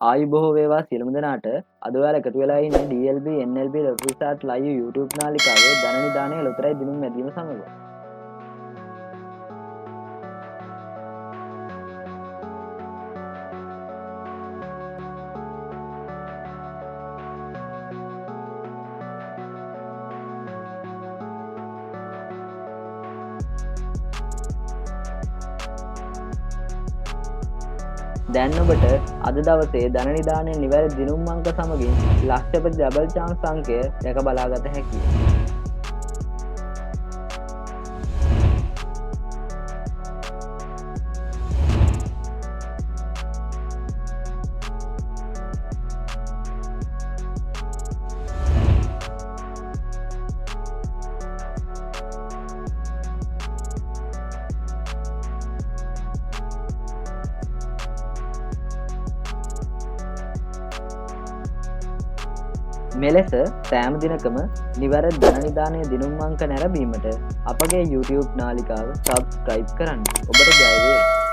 ආයුබෝව වේවා සියලුම දෙනාට. අද ඔයාලා එකතු වෙලා ඉන්නේ DLB NLB Lottery Start Live YouTube නාලිකාවේ ධන නිධානයේ ලොතරැයි දිනුම් මැදීම සමග. දැන් ඔබට අද දවසේ ධන නිධානයේ නිවැරදි දිනුම් අංක සමගින් ලක්ෂපති ඩබල් chance අංකය දැක බලාගත හැකියි. මෙලෙස සෑම දිනකම නිවැරදි ධන නිධානයේ දිනුම් අංක නැරඹීමට අපගේ YouTube නාලිකාව සබ්ස්ක්‍රයිබ් කරන්න. ඔබට ජය වේවා.